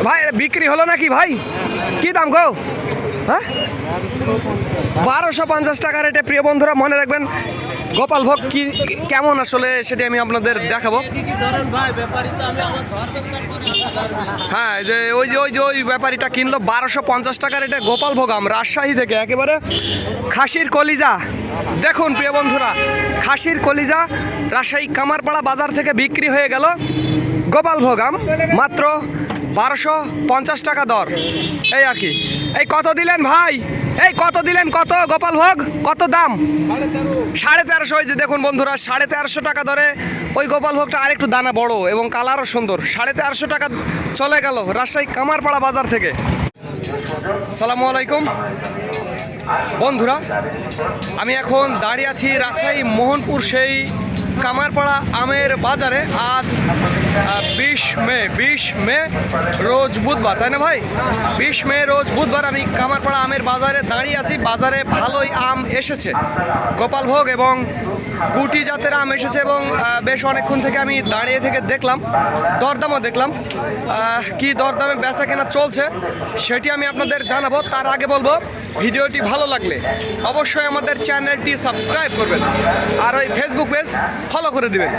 ভাই এটা বিক্রি হলো নাকি ভাই? কি দাম গো? হ্যাঁ 1250 টাকা রেটে। প্রিয় বন্ধুরা মনে রাখবেন গোপাল ভোগ কি কেমন আসলে সেটি আমি আপনাদের দেখাবো। হ্যাঁ ওই ব্যাপারীটা কিনলো 1250 টাকা রেটে গোপাল ভোগ আম রাজশাহী থেকে, একেবারে খাসির কলিজা। দেখুন প্রিয় বন্ধুরা, খাসির কলিজা রাজশাহী কামারপাড়া বাজার থেকে বিক্রি হয়ে গেল গোপাল ভোগ আম মাত্র 1250 টাকা দর। এই আর কি। এই কত দিলেন ভাই? এই কত দিলেন? কত গোপাল ভোগ কত দাম? 1350। হয়েছে দেখুন বন্ধুরা, 1350 টাকা দরে ওই গোপাল ভোগটা আরেকটু দানা বড় এবং কালারও সুন্দর। 1350 টাকা চলে গেল রাজশাহী কামারপাড়া বাজার থেকে। আসসালামু আলাইকুম বন্ধুরা, আমি এখন দাঁড়িয়ে আছি রাজশাহী মোহনপুর সেই কামারপাড়া আমের বাজারে। আজ 20 মে রোজ বুধবার, তাই না ভাই? 20 মে রোজ বুধবার আমি কামারপাড়া আমের বাজারে দাঁড়িয়ে আছি। বাজারে ভালোই আম এসেছে, গোপাল ভোগ এবং গুটি জাতের আম এসেছে এবং বেশ অনেকক্ষণ থেকে আমি দাঁড়িয়ে থেকে দেখলাম, দরদামও দেখলাম। কি দরদামে বেচা কেনা চলছে সেটি আমি আপনাদের জানাবো। তার আগে বলবো, ভিডিওটি ভালো লাগলে অবশ্যই আমাদের চ্যানেলটি সাবস্ক্রাইব করবেন আর ওই ফেসবুক পেজ ফলো করে দিবেন।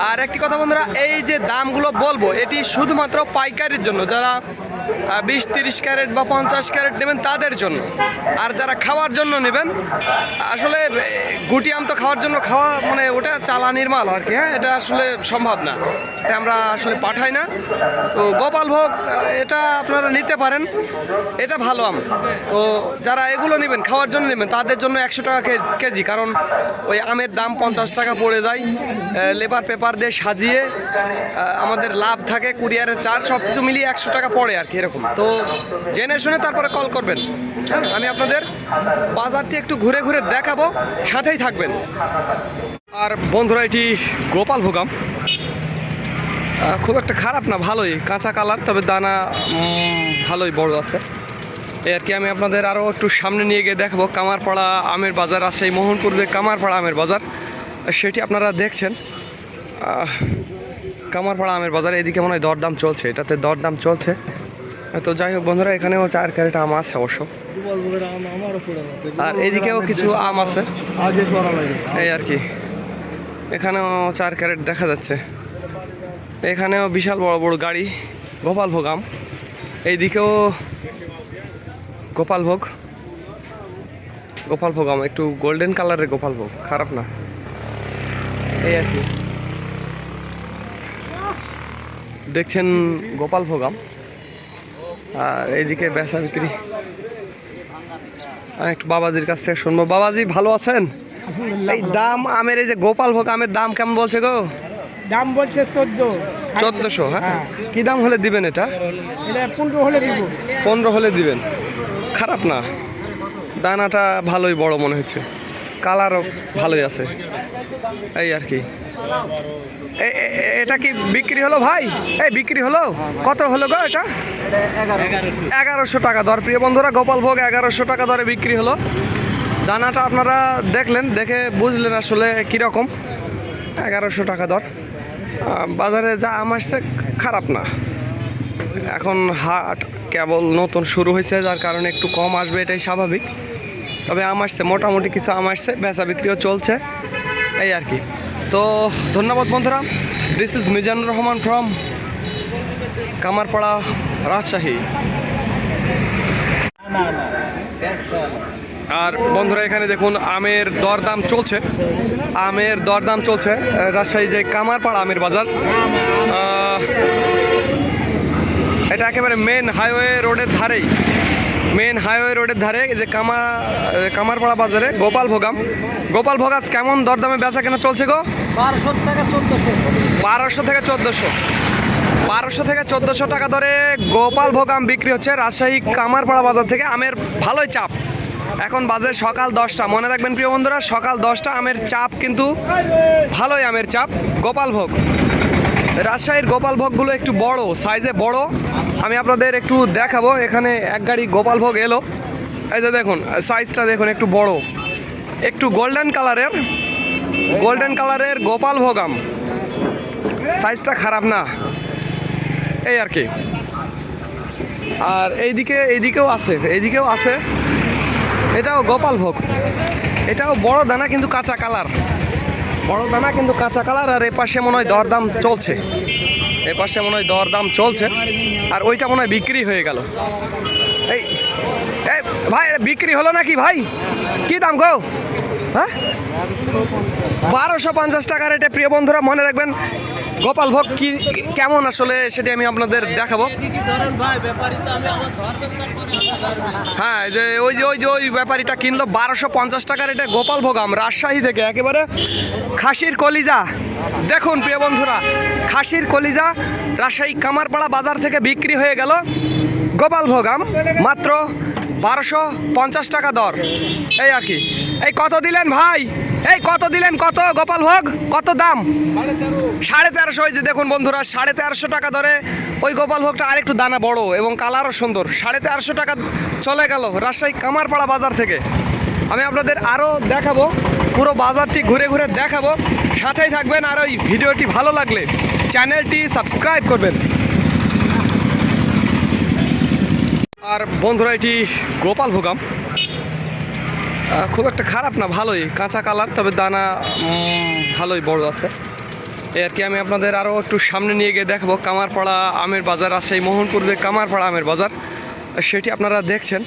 আর একটি কথা বন্ধুরা, এই যে দামগুলো বলবো এটি শুধুমাত্র পাইকারির জন্য, যারা 20-30 ক্যারেট বা 50 ক্যারেট নেবেন তাদের জন্য। আর যারা খাওয়ার জন্য নেবেন, আসলে গুটি আম তো খাওয়ার জন্য খাওয়া মানে ওটা চালানির মাল আর কি। হ্যাঁ, এটা আসলে সম্ভব না, এটা আমরা আসলে পাঠাই না। তো গোপাল ভোগ এটা আপনারা নিতে পারেন, এটা ভালো আম। তো যারা এগুলো নেবেন খাওয়ার জন্য নেবেন তাদের জন্য 100 টাকা কেজি, কারণ ওই আমের দাম 50 টাকা পড়ে যায়। লেবার পেপার দিয়ে সাজিয়ে আমাদের লাভ থাকে, কুরিয়ারের চার্জ সব কিছু মিলিয়ে 100 টাকা পড়ে আর কি, এরকম। তো জেনে শুনে তারপরে কল করবেন। হ্যাঁ, আমি আপনাদের বাজারটি একটু ঘুরে ঘুরে দেখাবো, সাথেই থাকবেন। আর বন্ধুরা, এটি গোপাল ভোগ আম, খুব একটা খারাপ না, ভালোই কাঁচা কালার, তবে দানা ভালোই বড় আছে। এই আর কি। আমি আপনাদের আরও একটু সামনে নিয়ে গিয়ে দেখাবো কামারপাড়া আমের বাজার, রাজশাহী মোহনপুর যে কামারপাড়া আমের বাজার সেটি আপনারা দেখছেন। কামারপাড়া আমের বাজার, এদিকে মনে হয় দরদাম চলছে, এটাতে দরদাম চলছে। তো যাই হোক বন্ধুরা, এখানেও 4 ক্যারেট আম আছে অবশ্য, আর এদিকেও কিছু আম আছে এই আর কি। এখানেও 4 ক্যারেট দেখা যাচ্ছে, এখানেও বিশাল বড় বড় গাড়ি গোপাল ভোগ আম। এইদিকেও গোপাল ভোগ আম, একটু গোল্ডেন কালারের গোপাল ভোগ, খারাপ না এই আর কি। দেখছেন গোপাল ভোগ আম। আর এইদিকে বেচা বিক্রি একটু বাবাজির কাছ থেকে শুনবো। বাবাজি ভালো আছেন? এই দাম আমের, এই যে গোপাল ভোগ আমের দাম কেমন বলছে গো? দাম বলছে 1400। হ্যাঁ, কি দাম হলে দিবেন এটা? 15 হলে দিব। 15 হলে দিবেন, খারাপ না। দানাটা ভালোই বড় মনে হচ্ছে, কালারও ভালোই আছে এই আর কি। এটা কি বিক্রি হলো ভাই? এই বিক্রি হলো? কত হলো গো এটা? 1100 টাকা দর। প্রিয় বন্ধুরা, গোপাল ভোগ 1100 টাকা দরে বিক্রি হলো। দানাটা আপনারা দেখলেন, দেখে বুঝলেন আসলে কীরকম। 1100 টাকা দর। বাজারে যা আম আসছে খারাপ না। এখন হাট কেবল নতুন শুরু হয়েছে, যার কারণে একটু কম আসবে, এটাই স্বাভাবিক। তবে আম আসছে, মোটামুটি কিছু আম আসছে, বেচা বিক্রিও চলছে এই আর কি। তো ধন্যবাদ বন্ধুরা, this is Mizanur Rahman from Kamarpara, Rajshahi. আর বন্ধুরা, এখানে দেখুন আমের দরদাম চলছে, রাজশাহী যে কামারপাড়া আমের বাজার। এটা একেবারে মেন হাইওয়ে রোডের ধারে, যে কামারপাড়া বাজারে গোপাল ভোগ আম। গোপাল ভোগ আজ কেমন দরদামে বেচা কেনা চলছে গো? 1200 থেকে 1400 টাকা দরে গোপাল ভোগ আম বিক্রি হচ্ছে রাজশাহী কামারপাড়া বাজার থেকে। আমের ভালোই চাপ, এখন বাজে সকাল 10টা। মনে রাখবেন প্রিয় বন্ধুরা, সকাল 10টা, আমের চাপ কিন্তু ভালোই, আমের চাপ। গোপাল ভোগ, রাজশাহীর গোপাল ভোগগুলো একটু বড় সাইজে, বড়। আমি আপনাদের একটু দেখাবো। এখানে এক গাড়ি গোপাল ভোগ এলো, এই যে দেখুন সাইজটা দেখুন, একটু বড়, একটু গোল্ডেন কালারের গোপাল ভোগ আম, সাইজটা খারাপ না এই আর কি। আর এইদিকেও আছে এটাও গোপালভোগ, এটাও বড় দানা কিন্তু কাঁচা কালার, আর এপাশে মনে হয় দরদাম চলছে, আর ওইটা মনে হয় বিক্রি হয়ে গেল। এই এই ভাই এটা বিক্রি হলো নাকি ভাই? কি দাম গো? হ্যাঁ 1250 টাকা রেটে। প্রিয় বন্ধুরা মনে রাখবেন গোপালভোগ কি কেমন আসলে সেটি আমি আপনাদের দেখাবো। হ্যাঁ ওই ব্যাপারীটা কিনলো 1250 টাকা রেটে গোপালভোগ আম রাজশাহী থেকে, একেবারে খাসির কলিজা। দেখুন প্রিয় বন্ধুরা, খাসির কলিজা রাজশাহী কামারপাড়া বাজার থেকে বিক্রি হয়ে গেল গোপালভোগ আম মাত্র 1250 টাকা দর। এই আর কি। এই কত দিলেন ভাই? কত গোপালভোগ কত দাম? 1350। হয়েছে দেখুন বন্ধুরা, 1350 টাকা দরে ওই গোপালভোগটা আরেকটু দানা বড় এবং কালারও সুন্দর। 1350 টাকা চলে গেল রাজশাহী কামারপাড়া বাজার থেকে। আমি আপনাদের আরও দেখাবো, পুরো বাজারটি ঘুরে ঘুরে দেখাবো, সাথেই থাকবেন। আর ওই ভিডিওটি ভালো লাগলে চ্যানেলটি সাবস্ক্রাইব করবেন। আর বন্ধুরা এটি গোপালভোগ আম, খুব একটা খারাপ না, ভালোই কাঁচা কালার, তবে দানা ভালোই বড় আছে। এই আর কি। আমি আপনাদের আরও একটু সামনে নিয়ে গিয়ে দেখাবো কামারপাড়া আমের বাজার, রাজশাহী মোহনপুর যে কামারপাড়া আমের বাজার সেটি আপনারা দেখছেন।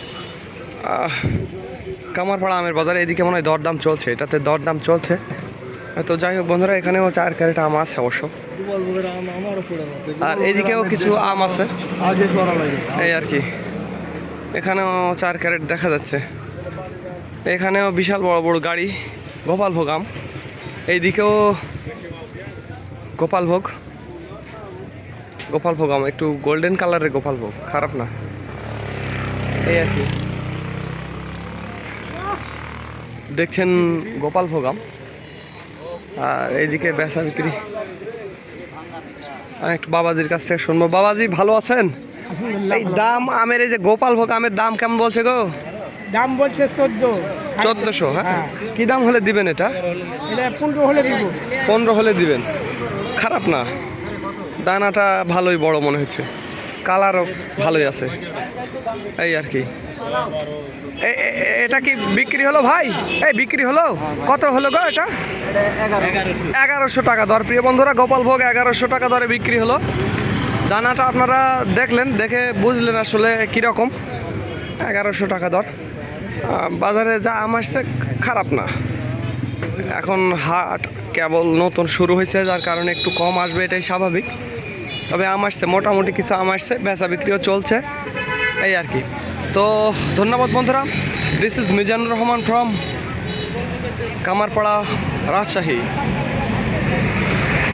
কামারপাড়া আমের বাজার এদিকে মনে হয় দরদাম চলছে, এটাতে দরদাম চলছে। তো যাই হোক বন্ধুরা, এখানেও 4 ক্যারেট আম আছে অবশ্য, আর এদিকেও কিছু আম আছে এই আর কি। এখানেও 4 ক্যারেট দেখা যাচ্ছে, এখানেও বিশাল বড় বড় গাড়ি গোপালভোগ আম। এইদিকেও গোপালভোগ আম, একটু গোল্ডেন কালারের গোপালভোগ, খারাপ না এই আর কি। দেখছেন গোপালভোগ আম, আর এইদিকে বেচা বিক্রি। একটু বাবাজির কাছ থেকে শুনবো। বাবাজি ভালো আছেন? এই দাম আমের, এই যে গোপালভোগ আমের দাম কেমন বলছে গো? দাম বলছে 1400। হ্যাঁ কি দাম হলে দিবেন এটা? 15 হলে দিব। 15 হলে দিবেন, খারাপ না। দানাটা ভালোই বড় মনে হচ্ছে, কালারও ভালোই আছে এই আর কি। এটা কি বিক্রি হলো ভাই? এই বিক্রি হলো, কত হলো গো এটা? 1100 টাকা দর। প্রিয় বন্ধুরা গোপালভোগ 1100 টাকা দরে বিক্রি হলো। দানাটা আপনারা দেখলেন, দেখে বুঝলেন আসলে কীরকম। 1100 টাকা দর। বাজারে যা আম আসছে খারাপ না, এখন হাট কেবল নতুন শুরু হয়েছে, যার কারণে একটু কম আসবে, এটাই স্বাভাবিক। তবে আম আসছে, মোটামুটি কিছু আম আসছে, বেচা বিক্রিও চলছে এই আর কি। তো ধন্যবাদ বন্ধুরা। This is Mizanur Rahman from Kamarpara Rajshahi.